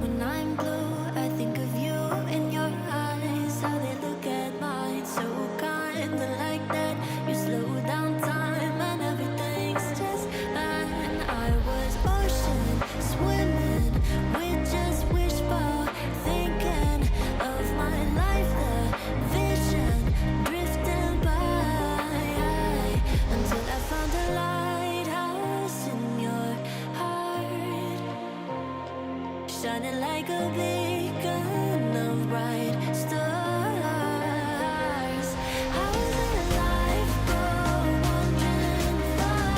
When I'm blue, I think of you in your eyes, how they look at mine, so kinda like that. You slow down time and everything's just fine. I was ocean swimming with just wishful thinking of my life, the vision drifting by, until I found a lighthouse in your heart, shining like a beacon of bright stars. I was alive, wandering far,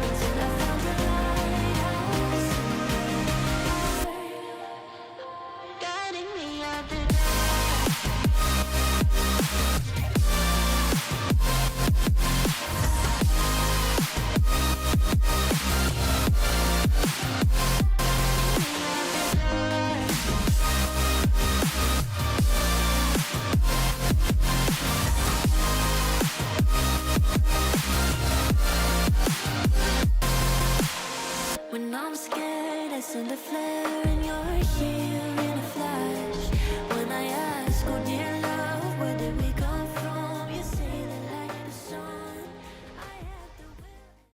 until I found a lighthouse in your heart, guiding me out the dark. When I'm scared, I send a flare and you're here.